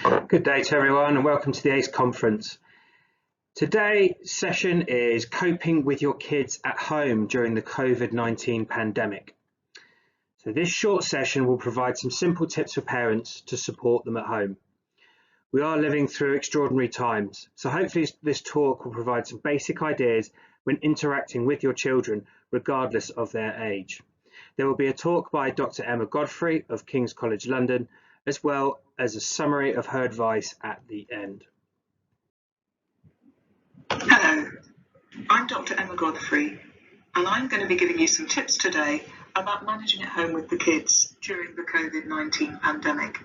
Good day to everyone and welcome to the ACE conference. Today's session is coping with your kids at home during the COVID-19 pandemic. So this short session will provide some simple tips for parents to support them at home. We are living through extraordinary times, so hopefully this talk will provide some basic ideas when interacting with your children regardless of their age. There will be a talk by Dr. Emma Godfrey of King's College London, as well as a summary of her advice at the end. Hello, I'm Dr. Emma Godfrey, and I'm going to be giving you some tips today about managing at home with the kids during the COVID-19 pandemic,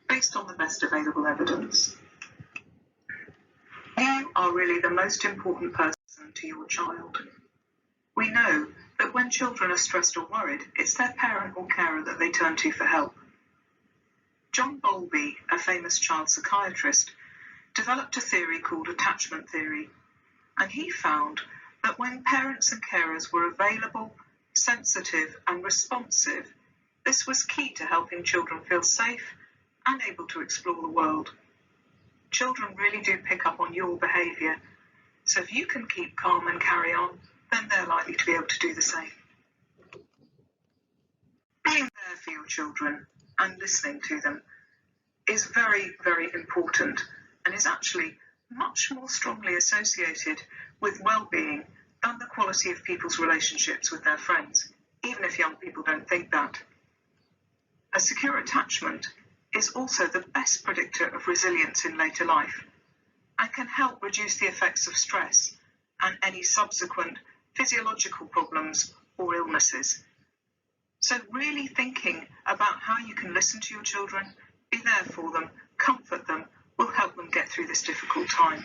based on the best available evidence. You are really the most important person to your child. We know that when children are stressed or worried, it's their parent or carer that they turn to for help. John Bowlby, a famous child psychiatrist, developed a theory called attachment theory, and he found that when parents and carers were available, sensitive and responsive, this was key to helping children feel safe and able to explore the world. Children really do pick up on your behaviour, so if you can keep calm and carry on, then they're likely to be able to do the same. Being there for your children and listening to them is very, very important and is actually much more strongly associated with well-being than the quality of people's relationships with their friends, even if young people don't think that. A secure attachment is also the best predictor of resilience in later life and can help reduce the effects of stress and any subsequent physiological problems or illnesses. So really thinking about how you can listen to your children, be there for them, comfort them, will help them get through this difficult time.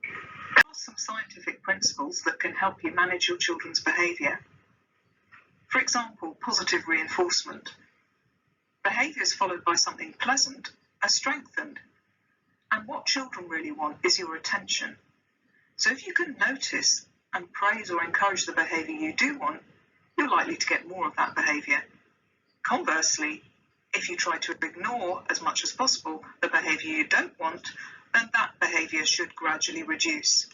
There are some scientific principles that can help you manage your children's behaviour. For example, positive reinforcement. Behaviours followed by something pleasant are strengthened, and what children really want is your attention. So if you can notice and praise or encourage the behaviour you do want, you're likely to get more of that behaviour. Conversely, if you try to ignore as much as possible the behaviour you don't want, then that behaviour should gradually reduce.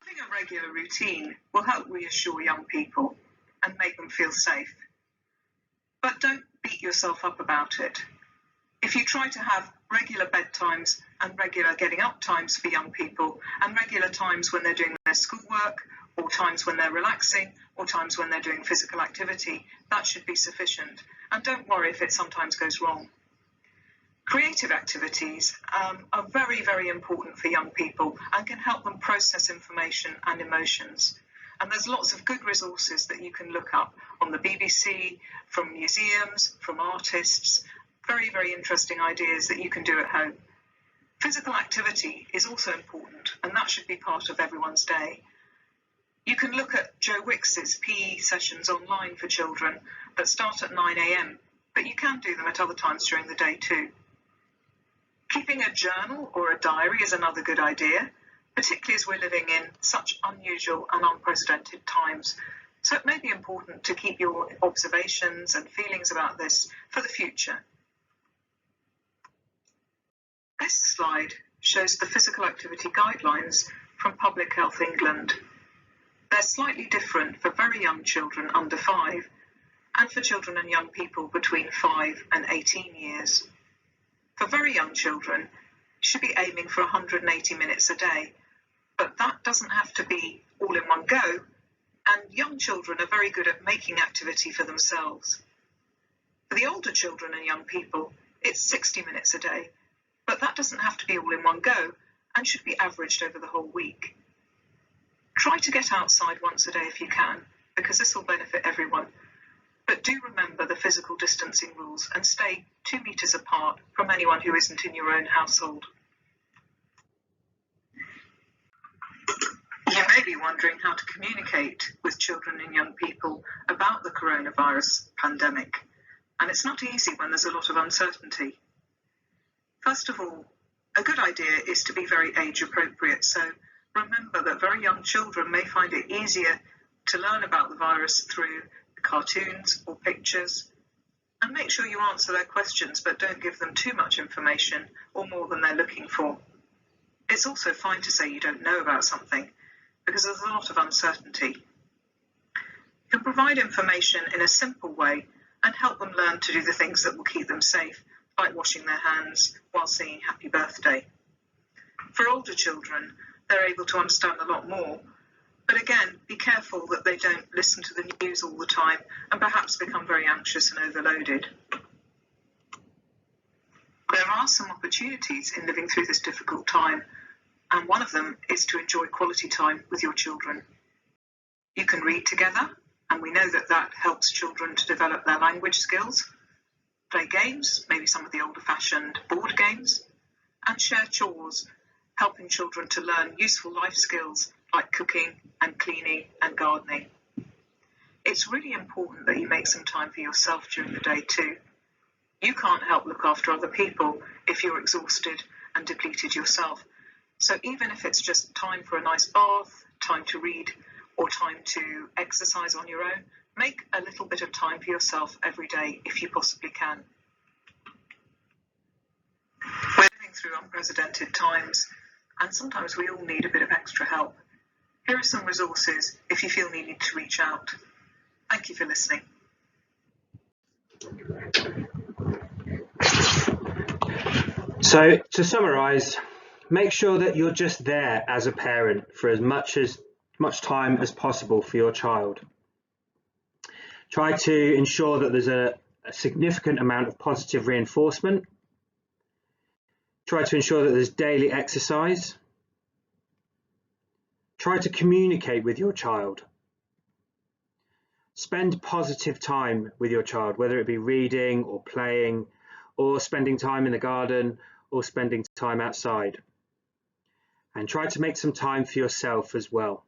Having a regular routine will help reassure young people and make them feel safe. But don't beat yourself up about it. If you try to have regular bedtimes and regular getting up times for young people, and regular times when they're doing their schoolwork, or times when they're relaxing, or times when they're doing physical activity, that should be sufficient. And don't worry if it sometimes goes wrong. Creative activities are very, very important for young people and can help them process information and emotions. And there's lots of good resources that you can look up on the BBC, from museums, from artists. Very, very interesting ideas that you can do at home. Physical activity is also important, and that should be part of everyone's day. You can look at Joe Wicks's PE sessions online for children that start at 9 a.m, but you can do them at other times during the day too. Keeping a journal or a diary is another good idea, particularly as we're living in such unusual and unprecedented times. So it may be important to keep your observations and feelings about this for the future. This slide shows the physical activity guidelines from Public Health England. They're slightly different for very young children under 5 and for children and young people between 5 and 18 years. For very young children, you should be aiming for 180 minutes a day, but that doesn't have to be all in one go, and young children are very good at making activity for themselves. For the older children and young people, it's 60 minutes a day, but that doesn't have to be all in one go and should be averaged over the whole week. Try to get outside once a day if you can, because this will benefit everyone. But do remember the physical distancing rules and stay 2 meters apart from anyone who isn't in your own household. You may be wondering how to communicate with children and young people about the coronavirus pandemic, and it's not easy when there's a lot of uncertainty. First of all, a good idea is to be very age appropriate, so remember that very young children may find it easier to learn about the virus through cartoons or pictures, And make sure you answer their questions, but don't give them too much information or more than they're looking for. It's also fine to say you don't know about something, because there's a lot of uncertainty. You can provide information in a simple way and help them learn to do the things that will keep them safe, like washing their hands while singing happy birthday. For older children, they're able to understand a lot more, but again, be careful that they don't listen to the news all the time and perhaps become very anxious and overloaded. There are some opportunities in living through this difficult time, and one of them is to enjoy quality time with your children. You can read together, and we know that that helps children to develop their language skills, play games, maybe some of the older-fashioned board games, and share chores, helping children to learn useful life skills like cooking and cleaning and gardening. It's really important that you make some time for yourself during the day too. You can't help look after other people if you're exhausted and depleted yourself. So even if it's just time for a nice bath, time to read, or time to exercise on your own, make a little bit of time for yourself every day if you possibly can. We're living through unprecedented times, and sometimes we all need a bit of extra help. Here are some resources if you feel you need to reach out. Thank you for listening. So to summarise, make sure that you're just there as a parent for as much time as possible for your child. Try to ensure that there's a significant amount of positive reinforcement. Try to ensure that there's daily exercise. Try to communicate with your child. Spend positive time with your child, whether it be reading or playing or spending time in the garden or spending time outside. And try to make some time for yourself as well.